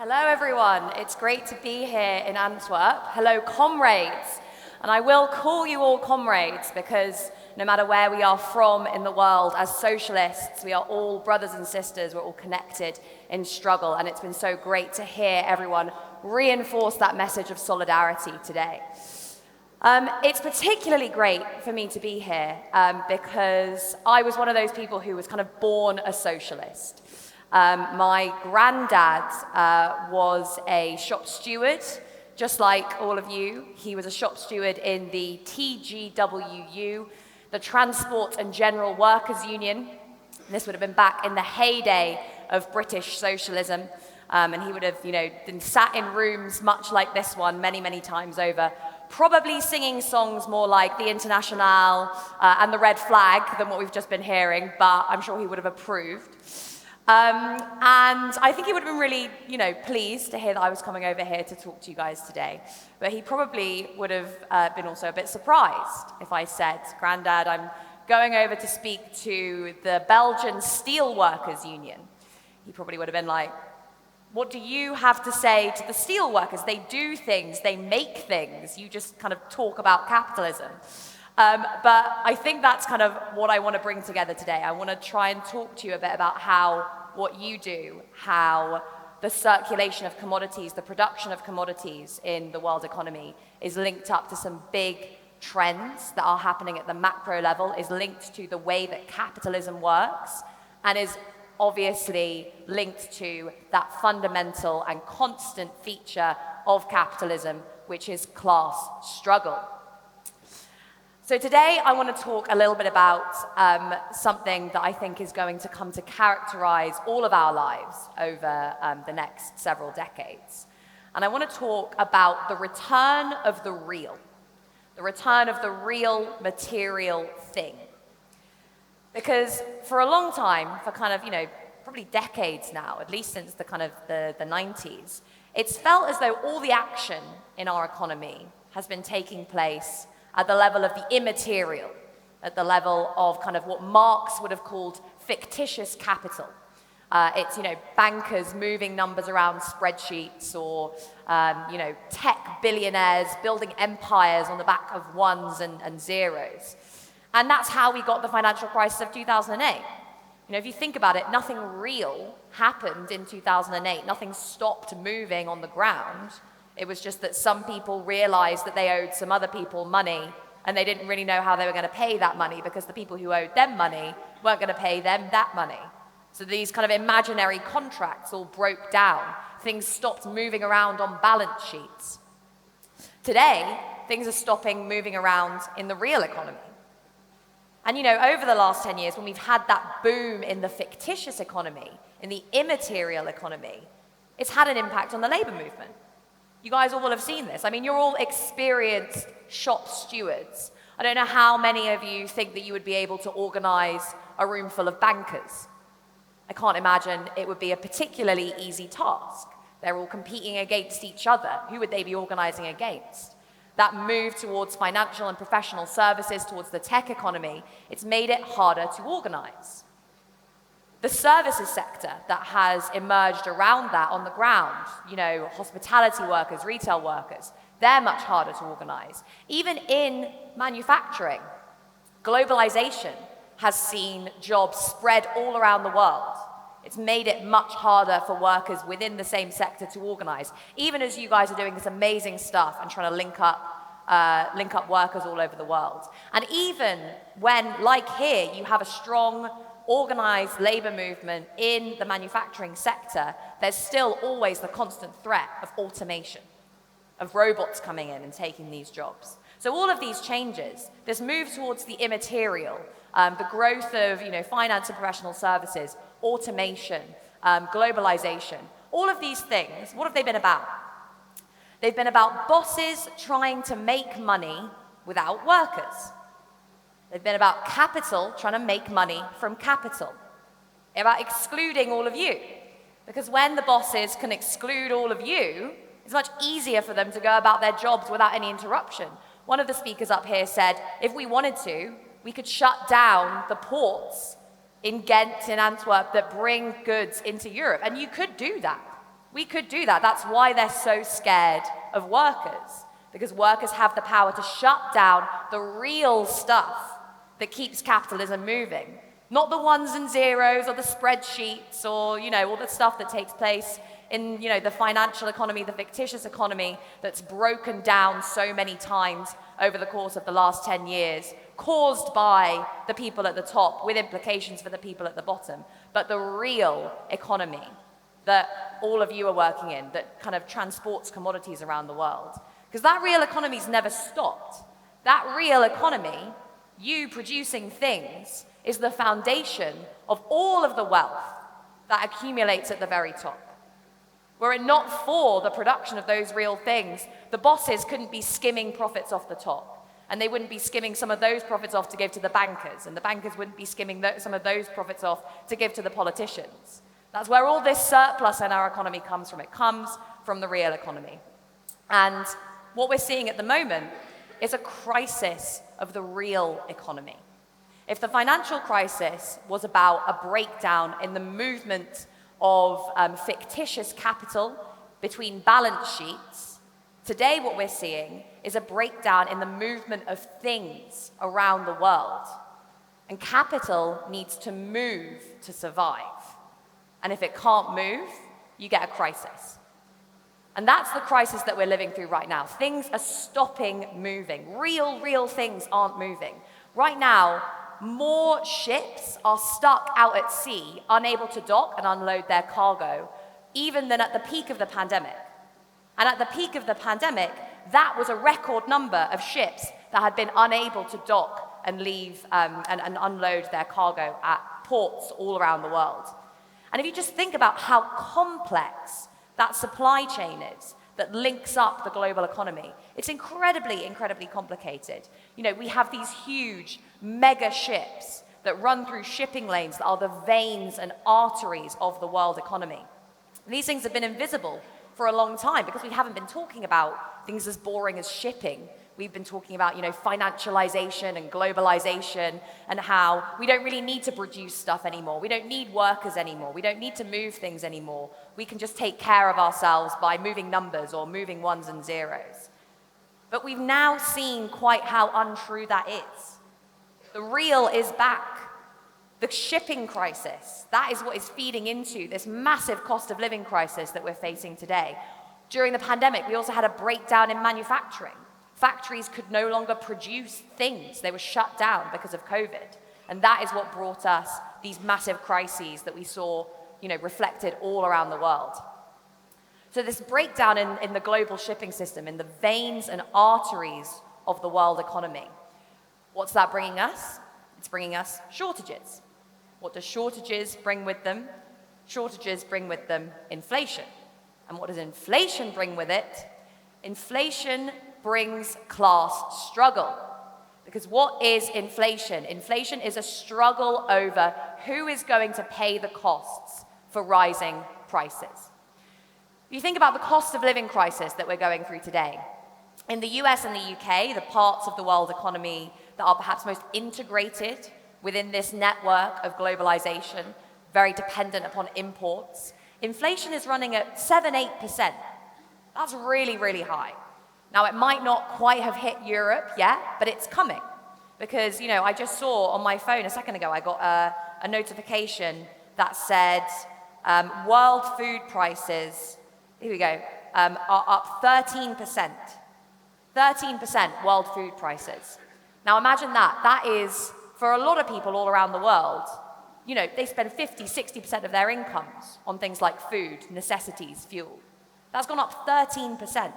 Hello everyone, it's great to be here in Antwerp. Hello comrades, and I will call you all comrades because no matter where we are from in the world, as socialists, we are all brothers and sisters, we're all connected in struggle, and it's been so great to hear everyone reinforce that message of solidarity today. It's particularly great for me to be here because I was one of those people who was kind of born a socialist. My granddad was a shop steward, just like all of you. He was a shop steward in the TGWU, the Transport and General Workers Union. This would have been back in the heyday of British socialism. And he would have, been sat in rooms much like this one many, many times over, probably singing songs more like the Internationale and the Red Flag than what we've just been hearing, but I'm sure he would have approved. And I think he would have been really, pleased to hear that I was coming over here to talk to you guys today. But he probably would have been also a bit surprised if I said, Grandad, I'm going over to speak to the Belgian Steel Workers Union. He probably would have been like, what do you have to say to the steel workers? They do things, they make things. You just kind of talk about capitalism. But I think that's kind of what I want to bring together today. I want to try and talk to you a bit about how what you do, how the circulation of commodities, the production of commodities in the world economy is linked up to some big trends that are happening at the macro level, is linked to the way that capitalism works, and is obviously linked to that fundamental and constant feature of capitalism, which is class struggle. So today I want to talk a little bit about something that I think is going to come to characterize all of our lives over the next several decades. And I want to talk about the return of the real material thing. Because for a long time, for kind of, probably decades now, at least since the kind of the 90s, it's felt as though all the action in our economy has been taking place at the level of the immaterial, at the level of kind of what Marx would have called fictitious capital. It's, bankers moving numbers around spreadsheets or, tech billionaires building empires on the back of ones and zeros. And that's how we got the financial crisis of 2008. If you think about it, nothing real happened in 2008. Nothing stopped moving on the ground. It was just that some people realized that they owed some other people money, and they didn't really know how they were going to pay that money because the people who owed them money weren't going to pay them that money. So these kind of imaginary contracts all broke down. Things stopped moving around on balance sheets. Today, things are stopping moving around in the real economy. And over the last 10 years, when we've had that boom in the fictitious economy, in the immaterial economy, it's had an impact on the labor movement. You guys all will have seen this. I mean, you're all experienced shop stewards. I don't know how many of you think that you would be able to organize a room full of bankers. I can't imagine it would be a particularly easy task. They're all competing against each other. Who would they be organizing against? That move towards financial and professional services, towards the tech economy, it's made it harder to organize. The services sector that has emerged around that on the ground, hospitality workers, retail workers, they're much harder to organize. Even in manufacturing, globalization has seen jobs spread all around the world. It's made it much harder for workers within the same sector to organize, even as you guys are doing this amazing stuff and trying to link up workers all over the world. And even when, like here, you have a strong organized labor movement in the manufacturing sector, there's still always the constant threat of automation, of robots coming in and taking these jobs. So all of these changes, this move towards the immaterial, the growth of finance and professional services, automation, globalization, all of these things, what have they been about? They've been about bosses trying to make money without workers. They've been about capital trying to make money from capital. About excluding all of you. Because when the bosses can exclude all of you, it's much easier for them to go about their jobs without any interruption. One of the speakers up here said, if we wanted to, we could shut down the ports in Ghent, in Antwerp, that bring goods into Europe. And you could do that. We could do that. That's why they're so scared of workers, because workers have the power to shut down the real stuff that keeps capitalism moving. Not the ones and zeros or the spreadsheets or, all the stuff that takes place in, the financial economy, the fictitious economy that's broken down so many times over the course of the last 10 years, caused by the people at the top with implications for the people at the bottom. But the real economy that all of you are working in, that kind of transports commodities around the world. Because that real economy's never stopped. That real economy, you producing things, is the foundation of all of the wealth that accumulates at the very top. Were it not for the production of those real things, the bosses couldn't be skimming profits off the top. And they wouldn't be skimming some of those profits off to give to the bankers. And the bankers wouldn't be skimming some of those profits off to give to the politicians. That's where all this surplus in our economy comes from. It comes from the real economy. And what we're seeing at the moment is a crisis of the real economy. If the financial crisis was about a breakdown in the movement of fictitious capital between balance sheets, today what we're seeing is a breakdown in the movement of things around the world. And capital needs to move to survive. And if it can't move, you get a crisis. And that's the crisis that we're living through right now. Things are stopping moving. Real things aren't moving. Right now, more ships are stuck out at sea, unable to dock and unload their cargo, even than at the peak of the pandemic. And at the peak of the pandemic, that was a record number of ships that had been unable to dock and leave and unload their cargo at ports all around the world. And if you just think about how complex that supply chain is that links up the global economy, it's incredibly complicated. We have these huge mega ships that run through shipping lanes that are the veins and arteries of the world economy. These things have been invisible for a long time because we haven't been talking about things as boring as shipping. We've been talking about, financialization and globalization and how we don't really need to produce stuff anymore. We don't need workers anymore. We don't need to move things anymore. We can just take care of ourselves by moving numbers or moving ones and zeros. But we've now seen quite how untrue that is. The real is back. The shipping crisis, that is what is feeding into this massive cost of living crisis that we're facing today. During the pandemic, we also had a breakdown in manufacturing. Factories could no longer produce things. They were shut down because of COVID. And that is what brought us these massive crises that we saw, reflected all around the world. So this breakdown in the global shipping system, in the veins and arteries of the world economy, what's that bringing us? It's bringing us shortages. What does shortages bring with them? Shortages bring with them inflation. And what does inflation bring with it? Inflation brings class struggle. Because what is inflation? Inflation is a struggle over who is going to pay the costs for rising prices. If you think about the cost of living crisis that we're going through today, in the US and the UK, the parts of the world economy that are perhaps most integrated within this network of globalization, very dependent upon imports, inflation is running at 7-8%. That's really high. Now, it might not quite have hit Europe yet, but it's coming. Because, I just saw on my phone a second ago, I got a notification that said world food prices, here we go, are up 13%. 13% world food prices. Now, imagine that. That is, for a lot of people all around the world, they spend 50-60% of their incomes on things like food, necessities, fuel. That's gone up 13%.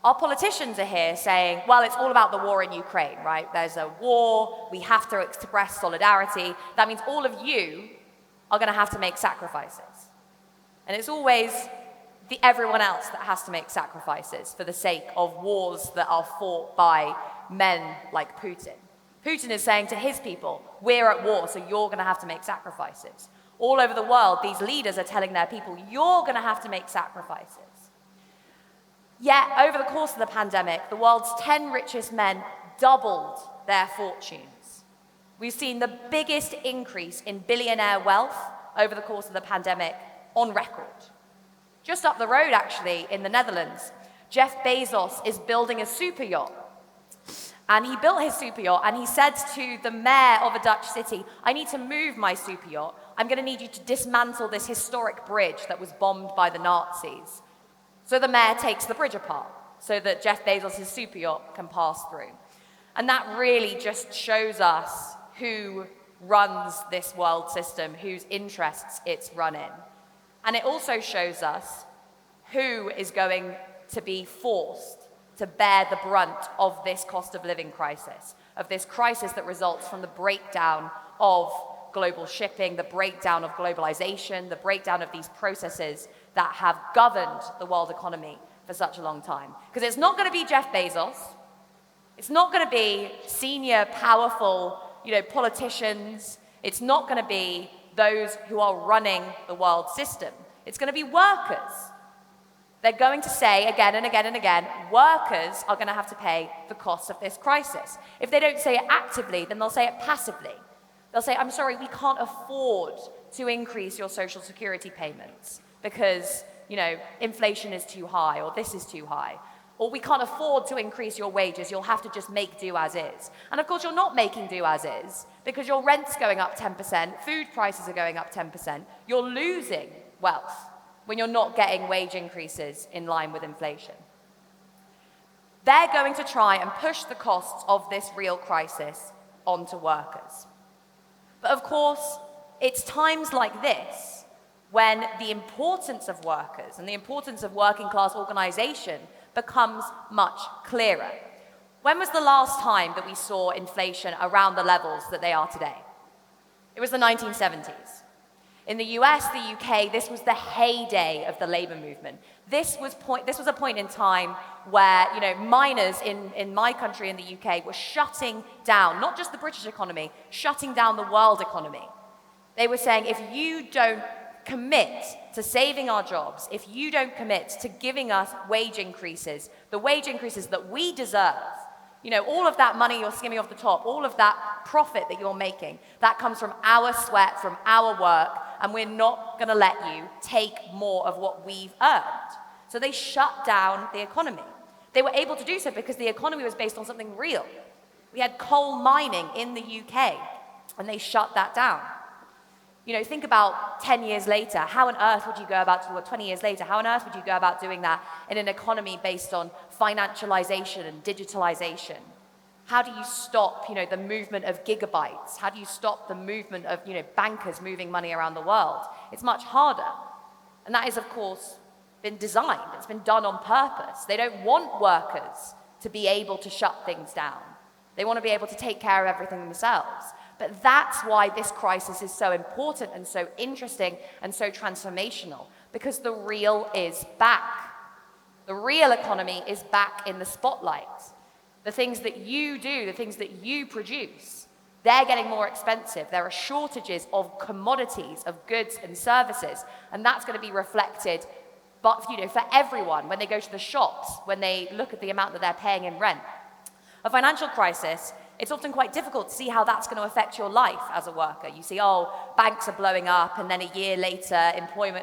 Our politicians are here saying, well, it's all about the war in Ukraine, right? There's a war, we have to express solidarity. That means all of you are going to have to make sacrifices. And it's always everyone else that has to make sacrifices for the sake of wars that are fought by men like Putin. Putin is saying to his people, we're at war, so you're going to have to make sacrifices. All over the world, these leaders are telling their people, you're going to have to make sacrifices. Yet, over the course of the pandemic, the world's 10 richest men doubled their fortunes. We've seen the biggest increase in billionaire wealth over the course of the pandemic on record. Just up the road, actually, in the Netherlands, Jeff Bezos is building a super yacht. And he built his super yacht, and he said to the mayor of a Dutch city, I need to move my super yacht. I'm going to need you to dismantle this historic bridge that was bombed by the Nazis. So the mayor takes the bridge apart so that Jeff Bezos' super yacht can pass through. And that really just shows us who runs this world system, whose interests it's run in. And it also shows us who is going to be forced to bear the brunt of this cost of living crisis, of this crisis that results from the breakdown of global shipping, the breakdown of globalization, the breakdown of these processes that have governed the world economy for such a long time. Because it's not going to be Jeff Bezos, it's not going to be senior, powerful, politicians, it's not going to be those who are running the world system. It's going to be workers. They're going to say again and again and again, workers are going to have to pay the cost of this crisis. If they don't say it actively, then they'll say it passively. They'll say, I'm sorry, we can't afford to increase your social security payments because, inflation is too high, or this is too high. Or we can't afford to increase your wages, you'll have to just make do as is. And of course, you're not making do as is because your rent's going up 10%, food prices are going up 10%. You're losing wealth when you're not getting wage increases in line with inflation. They're going to try and push the costs of this real crisis onto workers. But of course, it's times like this when the importance of workers and the importance of working class organization becomes much clearer. When was the last time that we saw inflation around the levels that they are today? It was the 1970s. In the US, the UK, this was the heyday of the labor movement. This was a point in time where, miners in my country, in the UK, were shutting down, not just the British economy, shutting down the world economy. They were saying, if you don't commit to saving our jobs, if you don't commit to giving us wage increases, the wage increases that we deserve, all of that money you're skimming off the top, all of that profit that you're making, that comes from our sweat, from our work, and we're not going to let you take more of what we've earned. So they shut down the economy. They were able to do so because the economy was based on something real. We had coal mining in the UK, and they shut that down. Think about 10 years later, how on earth would you go about, or 20 years later, how on earth would you go about doing that in an economy based on financialization and digitalization? How do you stop, the movement of gigabytes? How do you stop the movement of, bankers moving money around the world? It's much harder. And that is, of course, been designed. It's been done on purpose. They don't want workers to be able to shut things down. They want to be able to take care of everything themselves. But that's why this crisis is so important and so interesting and so transformational, because the real is back. The real economy is back in the spotlight. The things that you do, the things that you produce, they're getting more expensive. There are shortages of commodities, of goods and services, and that's going to be reflected, but for everyone when they go to the shops, when they look at the amount that they're paying in rent. A financial crisis, it's often quite difficult to see how that's going to affect your life as a worker. You see, banks are blowing up, and then a year later,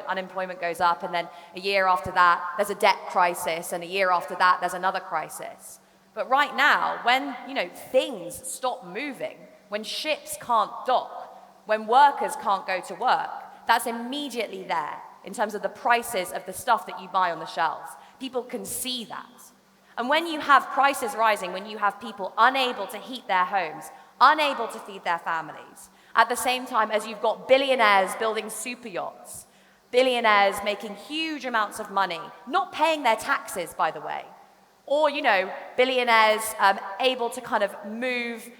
unemployment goes up, and then a year after that, there's a debt crisis, and a year after that, there's another crisis. But right now, when, things stop moving, when ships can't dock, when workers can't go to work, that's immediately there in terms of the prices of the stuff that you buy on the shelves. People can see that. And when you have prices rising, when you have people unable to heat their homes, unable to feed their families, at the same time as you've got billionaires building super yachts, billionaires making huge amounts of money, not paying their taxes, by the way, or, billionaires able to kind of move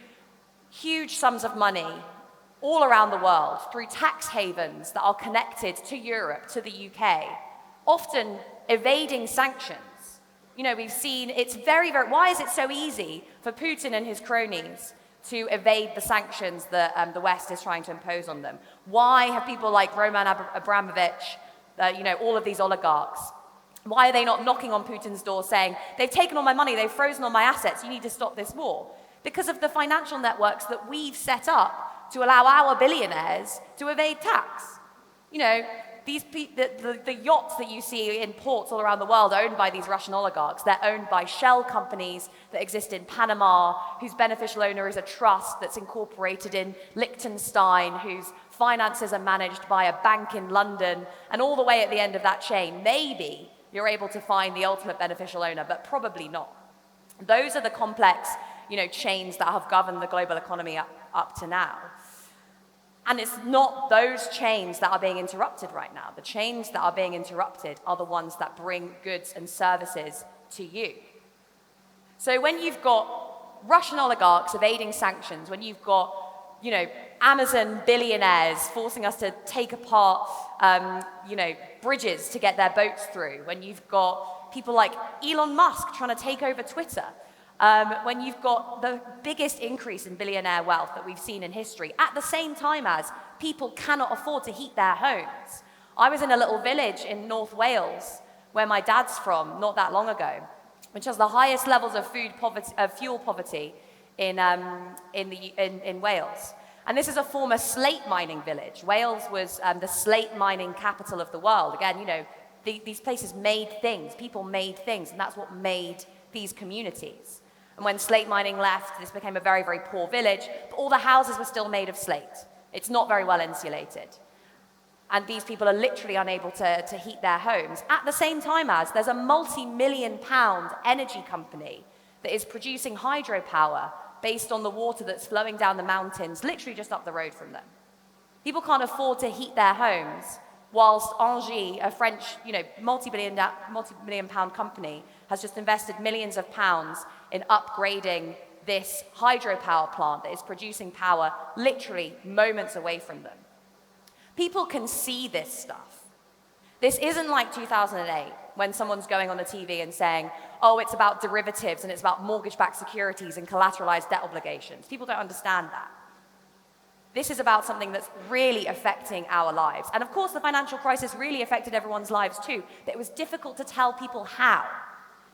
huge sums of money all around the world through tax havens that are connected to Europe, to the UK, often evading sanctions. We've seen it's very, very, why is it so easy for Putin and his cronies to evade the sanctions that the West is trying to impose on them? Why have people like Roman Abramovich, all of these oligarchs, why are they not knocking on Putin's door saying, they've taken all my money, they've frozen all my assets, you need to stop this war? Because of the financial networks that we've set up to allow our billionaires to evade tax. the yachts that you see in ports all around the world are owned by these Russian oligarchs. They're owned by shell companies that exist in Panama, whose beneficial owner is a trust that's incorporated in Liechtenstein, whose finances are managed by a bank in London, and all the way at the end of that chain, maybe you're able to find the ultimate beneficial owner, but probably not. Those are the complex, chains that have governed the global economy up to now. And it's not those chains that are being interrupted right now. The chains that are being interrupted are the ones that bring goods and services to you. So when you've got Russian oligarchs evading sanctions, when you've got, Amazon billionaires forcing us to take apart, bridges to get their boats through, when you've got people like Elon Musk trying to take over Twitter, when you've got the biggest increase in billionaire wealth that we've seen in history, at the same time as people cannot afford to heat their homes. I was in a little village in North Wales, where my dad's from, not that long ago, which has the highest levels of fuel poverty in Wales. And this is a former slate mining village. Wales was the slate mining capital of the world. Again, these places made things, people made things, and that's what made these communities. And when slate mining left, this became a very, very poor village, but all the houses were still made of slate. It's not very well insulated. And these people are literally unable to heat their homes. At the same time as there's a multi-million-pound energy company that is producing hydropower based on the water that's flowing down the mountains, literally just up the road from them. People can't afford to heat their homes, whilst Engie, a French, multi-million-pound company, has just invested millions of pounds in upgrading this hydropower plant that is producing power literally moments away from them. People can see this stuff. This isn't like 2008, when someone's going on the TV and saying, oh, it's about derivatives and it's about mortgage-backed securities and collateralized debt obligations. People don't understand that. This is about something that's really affecting our lives. And of course, the financial crisis really affected everyone's lives too, but it was difficult to tell people how.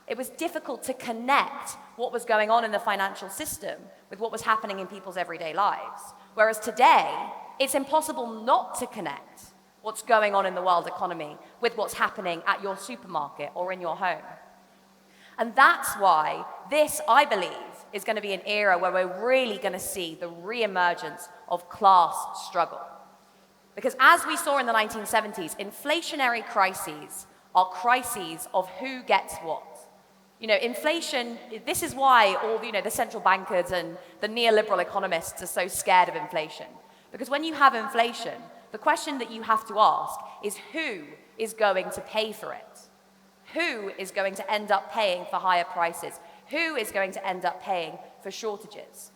It was difficult to connect what was going on in the financial system with what was happening in people's everyday lives. Whereas today, it's impossible not to connect what's going on in the world economy with what's happening at your supermarket or in your home. And that's why this, I believe, is going to be an era where we're really going to see the re-emergence of class struggle. Because as we saw in the 1970s, inflationary crises are crises of who gets what. Inflation, this is why all the central bankers and the neoliberal economists are so scared of inflation. Because when you have inflation, the question that you have to ask is who is going to pay for it? Who is going to end up paying for higher prices? Who is going to end up paying for shortages?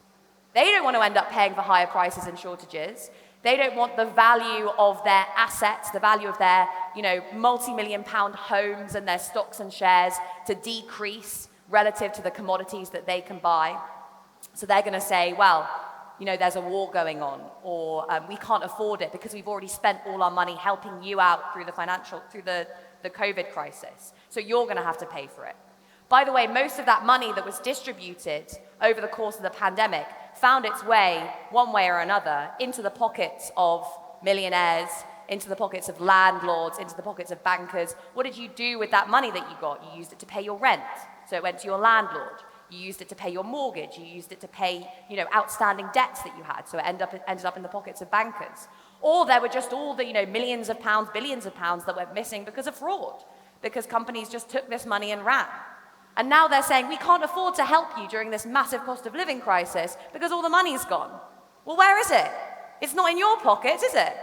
They don't want to end up paying for higher prices and shortages. They don't want the value of their assets, the value of their, multi-million-pound homes and their stocks and shares to decrease relative to the commodities that they can buy. So they're going to say, well, there's a war going on, or we can't afford it because we've already spent all our money helping you out through the COVID crisis. So you're going to have to pay for it. By the way, most of that money that was distributed over the course of the pandemic found its way, one way or another, into the pockets of millionaires, into the pockets of landlords, into the pockets of bankers. What did you do with that money that you got? You used it to pay your rent, so it went to your landlord. You used it to pay your mortgage. You used it to pay, outstanding debts that you had, so it ended up in the pockets of bankers. Or there were just all the, millions of pounds, billions of pounds that went missing because of fraud, because companies just took this money and ran. And now they're saying, we can't afford to help you during this massive cost of living crisis because all the money's gone. Well, where is it? It's not in your pockets, is it?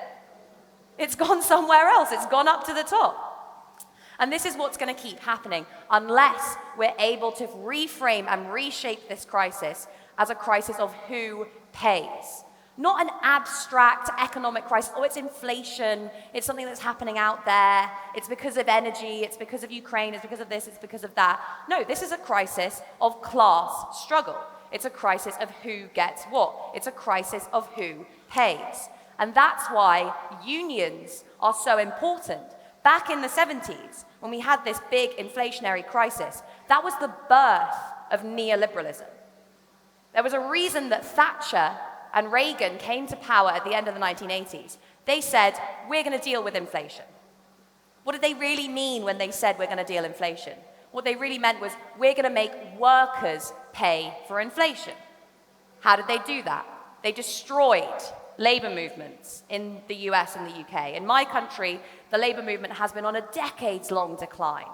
It's gone somewhere else. It's gone up to the top. And this is what's going to keep happening unless we're able to reframe and reshape this crisis as a crisis of who pays. Not an abstract economic crisis. Oh, it's inflation. It's something that's happening out there. It's because of energy. It's because of Ukraine. It's because of this. It's because of that. No, this is a crisis of class struggle. It's a crisis of who gets what. It's a crisis of who pays. And that's why unions are so important. Back in the 70s, when we had this big inflationary crisis, that was the birth of neoliberalism. There was a reason that Thatcher and Reagan came to power at the end of the 1980s. They said, we're going to deal with inflation. What did they really mean when they said we're going to deal inflation? What they really meant was we're going to make workers pay for inflation. How did they do that? They destroyed labor movements in the US and the UK. In my country, the labor movement has been on a decades-long decline.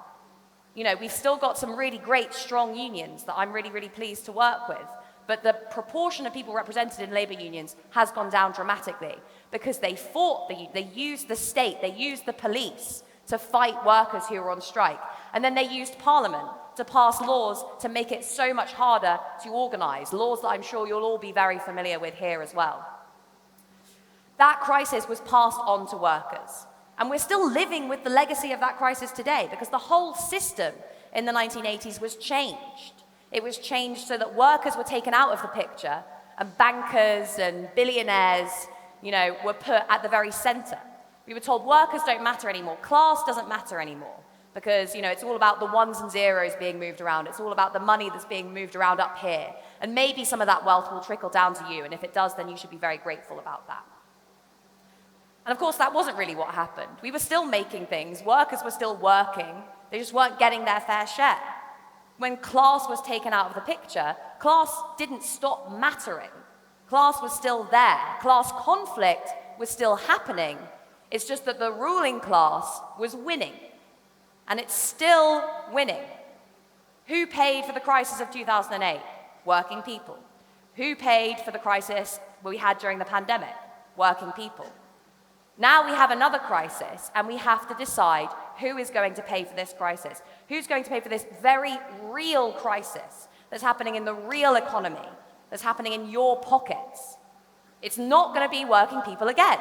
You know, we've still got some really great, strong unions that I'm really, really pleased to work with. But the proportion of people represented in labor unions has gone down dramatically because they fought, they used the state, they used the police to fight workers who were on strike. And then they used Parliament to pass laws to make it so much harder to organize, laws that I'm sure you'll all be very familiar with here as well. That crisis was passed on to workers. And we're still living with the legacy of that crisis today because the whole system in the 1980s was changed. It was changed so that workers were taken out of the picture and bankers and billionaires, you know, were put at the very center. We were told workers don't matter anymore, class doesn't matter anymore because, you know, it's all about the ones and zeros being moved around. It's all about the money that's being moved around up here. And maybe some of that wealth will trickle down to you, and if it does, then you should be very grateful about that. And of course, that wasn't really what happened. We were still making things, workers were still working, they just weren't getting their fair share. When class was taken out of the picture, class didn't stop mattering. Class was still there. Class conflict was still happening. It's just that the ruling class was winning. And it's still winning. Who paid for the crisis of 2008? Working people. Who paid for the crisis we had during the pandemic? Working people. Now we have another crisis, and we have to decide who is going to pay for this crisis. Who's going to pay for this very real crisis that's happening in the real economy, that's happening in your pockets? It's not going to be working people again.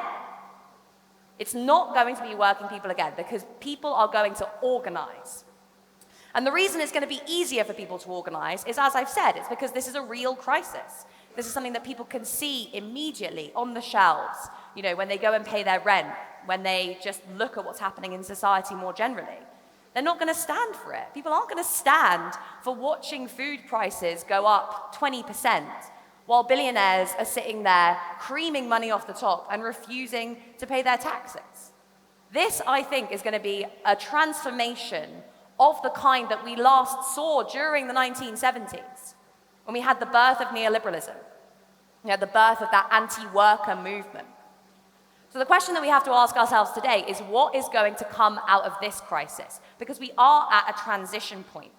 It's not going to be working people again because people are going to organize. And the reason it's going to be easier for people to organize is, as I've said, it's because this is a real crisis. This is something that people can see immediately on the shelves, you know, when they go and pay their rent, when they just look at what's happening in society more generally. They're not going to stand for it. People aren't going to stand for watching food prices go up 20% while billionaires are sitting there creaming money off the top and refusing to pay their taxes. This, I think, is going to be a transformation of the kind that we last saw during the 1970s, when we had the birth of neoliberalism, we had the birth of that anti-worker movement. So the question that we have to ask ourselves today is what is going to come out of this crisis? Because we are at a transition point.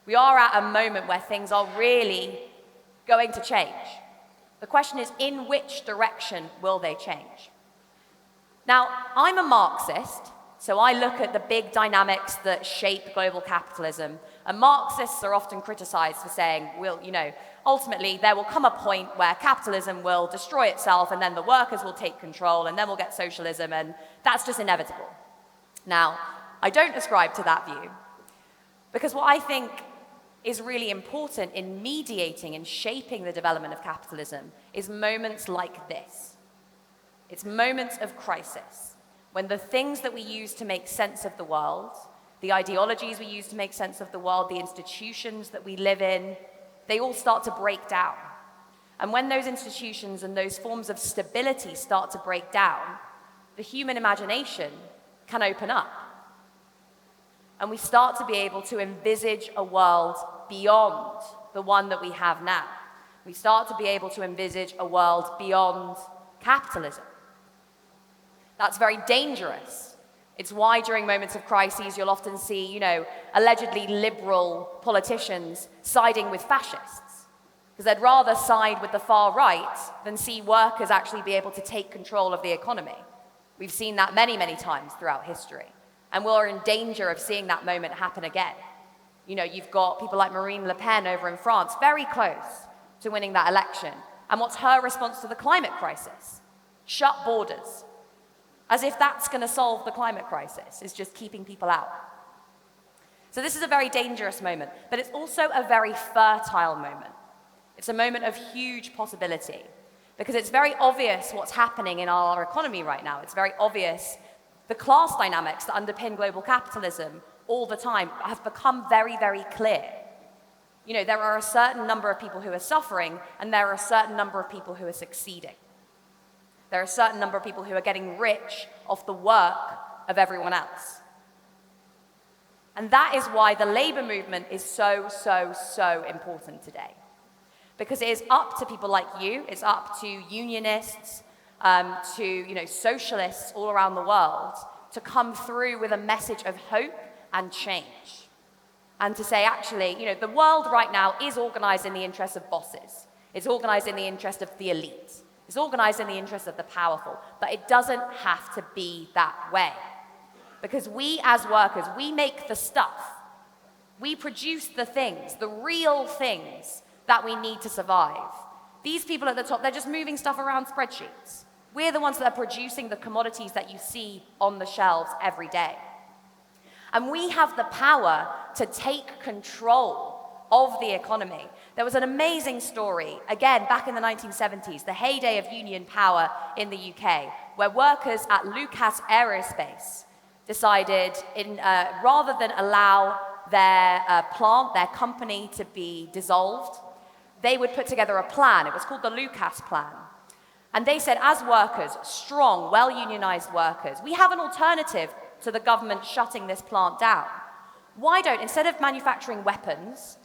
We are at a moment where things are really going to change. The question is, in which direction will they change? Now, I'm a Marxist, so I look at the big dynamics that shape global capitalism. And Marxists are often criticized for saying, well, you know, ultimately there will come a point where capitalism will destroy itself and then the workers will take control and then we'll get socialism, and that's just inevitable. Now, I don't ascribe to that view because what I think is really important in mediating and shaping the development of capitalism is moments like this. It's moments of crisis, when the things that we use to make sense of the world, the ideologies we use to make sense of the world, the institutions that we live in, they all start to break down. And when those institutions and those forms of stability start to break down, the human imagination can open up. And we start to be able to envisage a world beyond the one that we have now. We start to be able to envisage a world beyond capitalism. That's very dangerous. It's why during moments of crises you'll often see, you know, allegedly liberal politicians siding with fascists, because they'd rather side with the far right than see workers actually be able to take control of the economy. We've seen that many, many times throughout history, and we're in danger of seeing that moment happen again. You know, you've got people like Marine Le Pen over in France, very close to winning that election. And what's her response to the climate crisis? Shut borders. As if that's going to solve the climate crisis, is just keeping people out. So this is a very dangerous moment, but it's also a very fertile moment. It's a moment of huge possibility, because it's very obvious what's happening in our economy right now. It's very obvious the class dynamics that underpin global capitalism all the time have become very, very clear. You know, there are a certain number of people who are suffering, and there are a certain number of people who are succeeding. There are a certain number of people who are getting rich off the work of everyone else. And that is why the labor movement is so, so, so important today. Because it is up to people like you, it's up to unionists, to socialists all around the world to come through with a message of hope and change. And to say, actually, the world right now is organized in the interest of bosses. It's organized in the interest of the elite. It's organized in the interest of the powerful. But it doesn't have to be that way. Because we as workers, we make the stuff. We produce the things, the real things that we need to survive. These people at the top, they're just moving stuff around spreadsheets. We're the ones that are producing the commodities that you see on the shelves every day. And we have the power to take control of the economy. There was an amazing story, again, back in the 1970s, the heyday of union power in the UK, where workers at Lucas Aerospace decided, rather than allow their plant, their company to be dissolved, they would put together a plan. It was called the Lucas Plan. And they said, as workers, strong, well-unionized workers, we have an alternative to the government shutting this plant down. Why don't, instead of manufacturing weapons,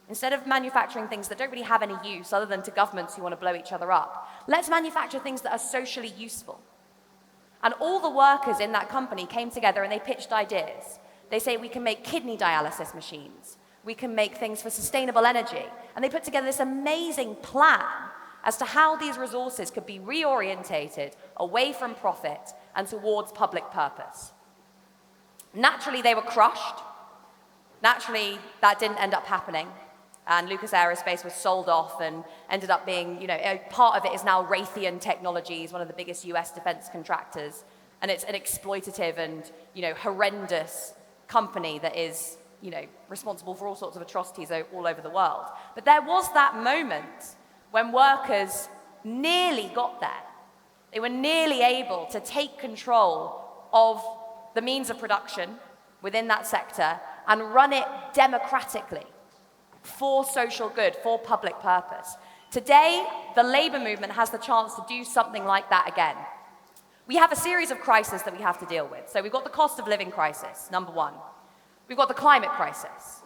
instead of manufacturing things that don't really have any use other than to governments who want to blow each other up, let's manufacture things that are socially useful. And all the workers in that company came together and they pitched ideas. They say we can make kidney dialysis machines. We can make things for sustainable energy. And they put together this amazing plan as to how these resources could be reorientated away from profit and towards public purpose. Naturally, they were crushed. Naturally, that didn't end up happening. And Lucas Aerospace was sold off and ended up being, part of it is now Raytheon Technologies, one of the biggest US defense contractors. And it's an exploitative and, horrendous company that is, responsible for all sorts of atrocities all over the world. But there was that moment when workers nearly got there. They were nearly able to take control of the means of production within that sector and run it democratically for social good, for public purpose. Today, the labor movement has the chance to do something like that again. We have a series of crises that we have to deal with. So we've got the cost of living crisis, number one. We've got the climate crisis.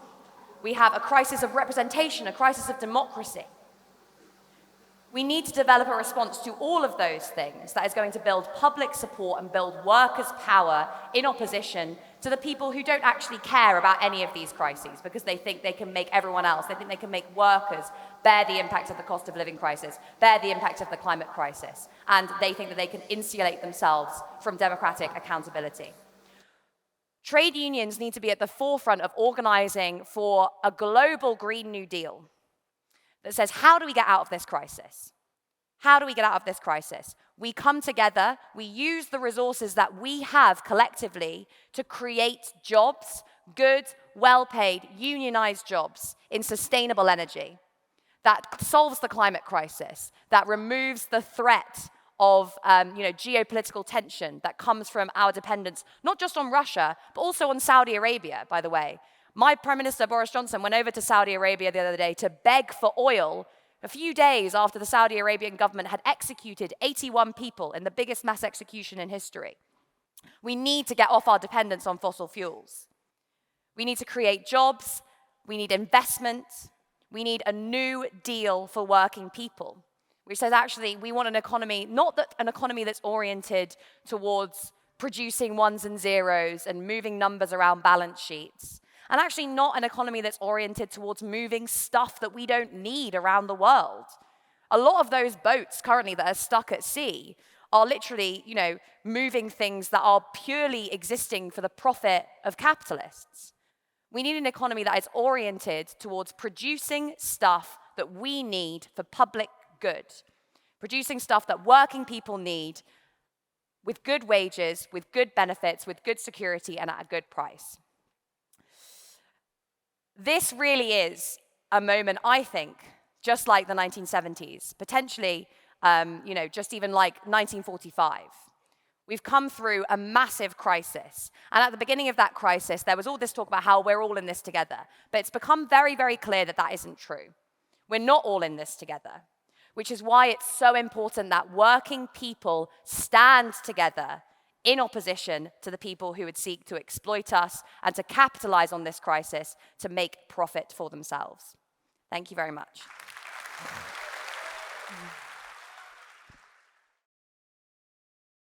We have a crisis of representation, a crisis of democracy. We need to develop a response to all of those things that is going to build public support and build workers' power in opposition to the people who don't actually care about any of these crises because they think they can make everyone else, they think they can make workers bear the impact of the cost of living crisis, bear the impact of the climate crisis, and they think that they can insulate themselves from democratic accountability. Trade unions need to be at the forefront of organizing for a global Green New Deal that says, how do we get out of this crisis? How do we get out of this crisis? We come together, we use the resources that we have collectively to create jobs, good, well-paid, unionized jobs in sustainable energy that solves the climate crisis, that removes the threat of geopolitical tension that comes from our dependence, not just on Russia, but also on Saudi Arabia, by the way. My Prime Minister, Boris Johnson, went over to Saudi Arabia the other day to beg for oil a few days after the Saudi Arabian government had executed 81 people in the biggest mass execution in history. We need to get off our dependence on fossil fuels. We need to create jobs. We need investment. We need a new deal for working people, which says, actually, we want an economy, not that an economy that's oriented towards producing ones and zeros and moving numbers around balance sheets, and actually not an economy that's oriented towards moving stuff that we don't need around the world. A lot of those boats currently that are stuck at sea are literally, moving things that are purely existing for the profit of capitalists. We need an economy that is oriented towards producing stuff that we need for public good, producing stuff that working people need with good wages, with good benefits, with good security, and at a good price. This really is a moment, I think, just like the 1970s, potentially, just even like 1945. We've come through a massive crisis. And at the beginning of that crisis, there was all this talk about how we're all in this together. But it's become very, very clear that that isn't true. We're not all in this together, which is why it's so important that working people stand together in opposition to the people who would seek to exploit us and to capitalize on this crisis to make profit for themselves. Thank you very much.